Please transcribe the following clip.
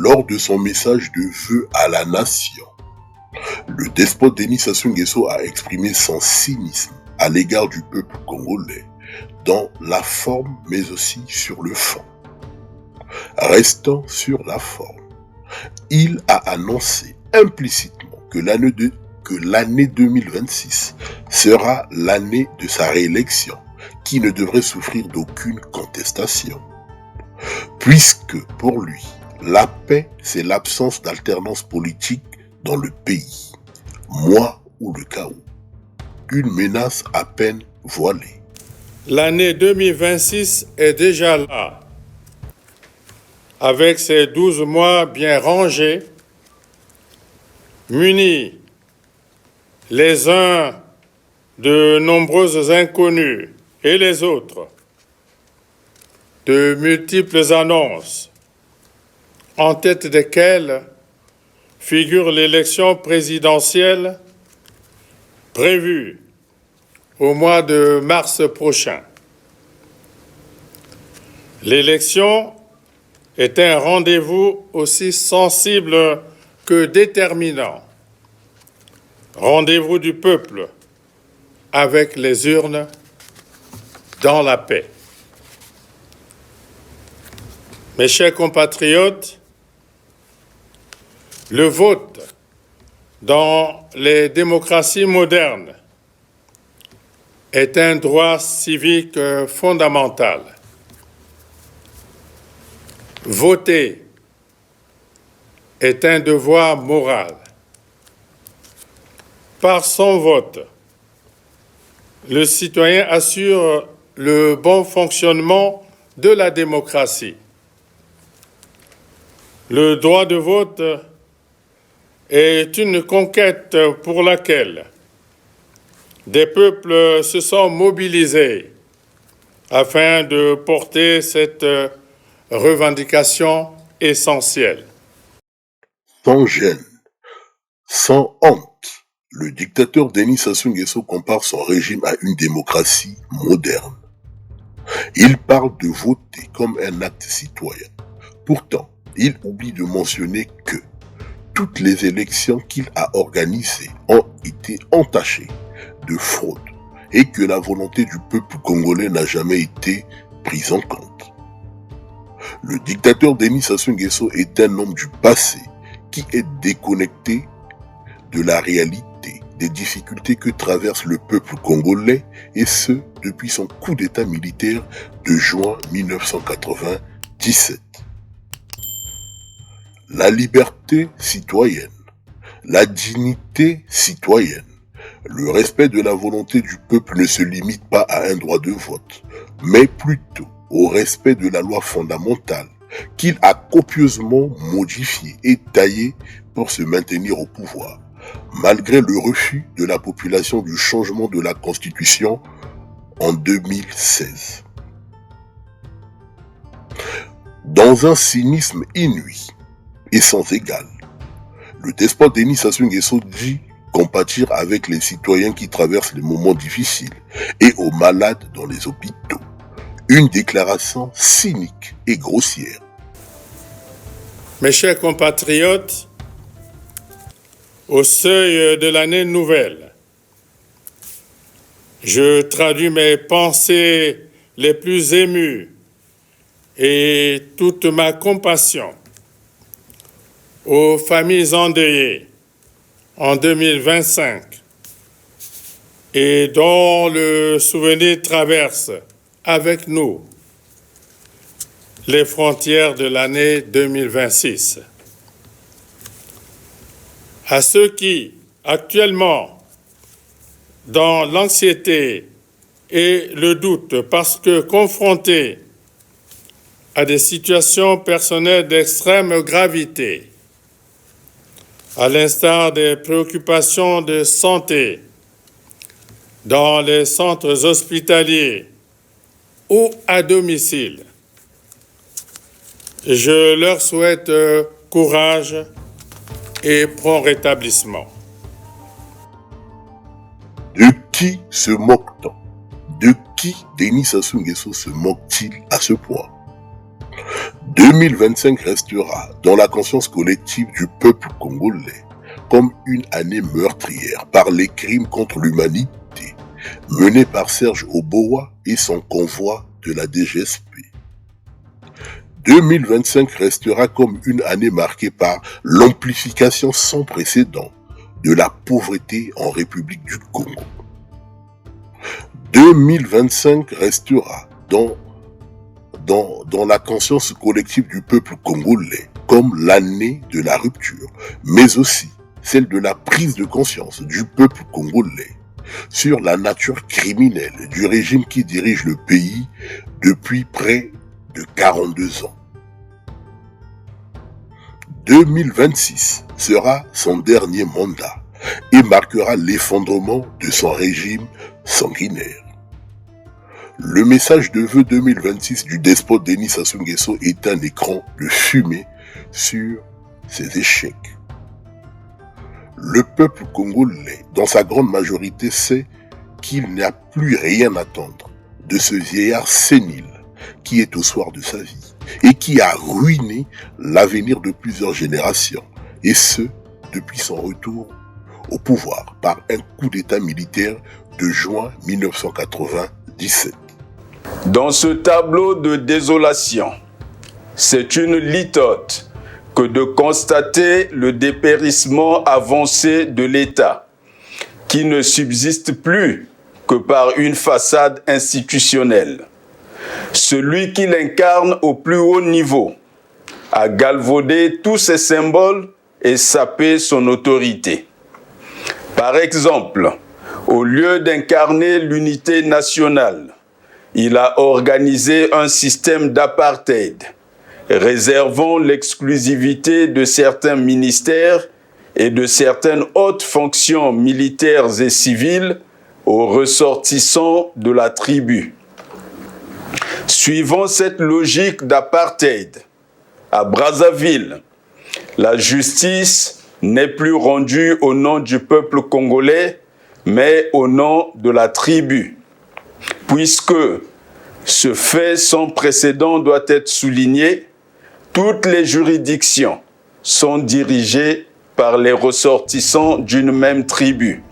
lors de son message de vœux à la nation. Le despote Denis Sassou Nguesso a exprimé son cynisme à l'égard du peuple congolais, dans la forme mais aussi sur le fond. Restant sur la forme, il a annoncé implicitement que l'année 2026 sera l'année de sa réélection, qui ne devrait souffrir d'aucune contestation. Puisque pour lui, la paix, c'est l'absence d'alternance politique dans le pays, moi ou le chaos. Une menace à peine voilée. L'année 2026 est déjà là, avec ses 12 mois bien rangés, munis les uns de nombreuses inconnues et les autres de multiples annonces, en tête desquelles figure l'élection présidentielle prévue au mois de mars prochain. L'élection est un rendez-vous aussi sensible que déterminant. Rendez-vous du peuple avec les urnes dans la paix. Mes chers compatriotes, le vote dans les démocraties modernes est un droit civique fondamental. Voter est un devoir moral. Par son vote, le citoyen assure le bon fonctionnement de la démocratie. Le droit de vote est une conquête pour laquelle des peuples se sont mobilisés afin de porter cette revendication essentielle. Sans gêne, sans honte, le dictateur Denis Sassou Nguesso compare son régime à une démocratie moderne. Il parle de voter comme un acte citoyen. Pourtant, il oublie de mentionner que toutes les élections qu'il a organisées ont été entachées de fraude et que la volonté du peuple congolais n'a jamais été prise en compte. Le dictateur Denis Sassou Nguesso est un homme du passé qui est déconnecté de la réalité des difficultés que traverse le peuple congolais, et ce depuis son coup d'état militaire de juin 1997. La liberté citoyenne, la dignité citoyenne, le respect de la volonté du peuple ne se limite pas à un droit de vote, mais plutôt au respect de la loi fondamentale qu'il a copieusement modifiée et taillée pour se maintenir au pouvoir, malgré le refus de la population du changement de la Constitution en 2016. Dans un cynisme inouï et sans égal, le despote Denis Sassou Nguesso dit compatir avec les citoyens qui traversent les moments difficiles et aux malades dans les hôpitaux. Une déclaration cynique et grossière. Mes chers compatriotes, au seuil de l'année nouvelle, je traduis mes pensées les plus émues et toute ma compassion aux familles endeuillées en 2025 et dont le souvenir traverse avec nous les frontières de l'année 2026. À ceux qui, actuellement, dans l'anxiété et le doute, parce que confrontés à des situations personnelles d'extrême gravité, à l'instar des préoccupations de santé dans les centres hospitaliers ou à domicile, je leur souhaite courage et prompt rétablissement. De qui se moque-t-on? De qui Denis Sassou Nguesso se moque-t-il à ce point? 2025 restera dans la conscience collective du peuple congolais comme une année meurtrière par les crimes contre l'humanité menés par Serge Oboa et son convoi de la DGSP. 2025 restera comme une année marquée par l'amplification sans précédent de la pauvreté en République du Congo. 2025 restera dans la conscience collective du peuple congolais comme l'année de la rupture, mais aussi celle de la prise de conscience du peuple congolais sur la nature criminelle du régime qui dirige le pays depuis près de 42 ans. 2026 sera son dernier mandat et marquera l'effondrement de son régime sanguinaire. Le message de vœux 2026 du despote Denis Sassou Nguesso est un écran de fumée sur ses échecs. Le peuple congolais, dans sa grande majorité, sait qu'il n'y a plus rien à attendre de ce vieillard sénile qui est au soir de sa vie et qui a ruiné l'avenir de plusieurs générations, et ce, depuis son retour au pouvoir par un coup d'État militaire de juin 1997. Dans ce tableau de désolation, c'est une litote que de constater le dépérissement avancé de l'État, qui ne subsiste plus que par une façade institutionnelle. Celui qui l'incarne au plus haut niveau a galvaudé tous ses symboles et sapé son autorité. Par exemple, au lieu d'incarner l'unité nationale, il a organisé un système d'apartheid, réservant l'exclusivité de certains ministères et de certaines hautes fonctions militaires et civiles aux ressortissants de la tribu. Suivant cette logique d'apartheid, à Brazzaville, la justice n'est plus rendue au nom du peuple congolais, mais au nom de la tribu, puisque ce fait sans précédent doit être souligné. Toutes les juridictions sont dirigées par les ressortissants d'une même tribu.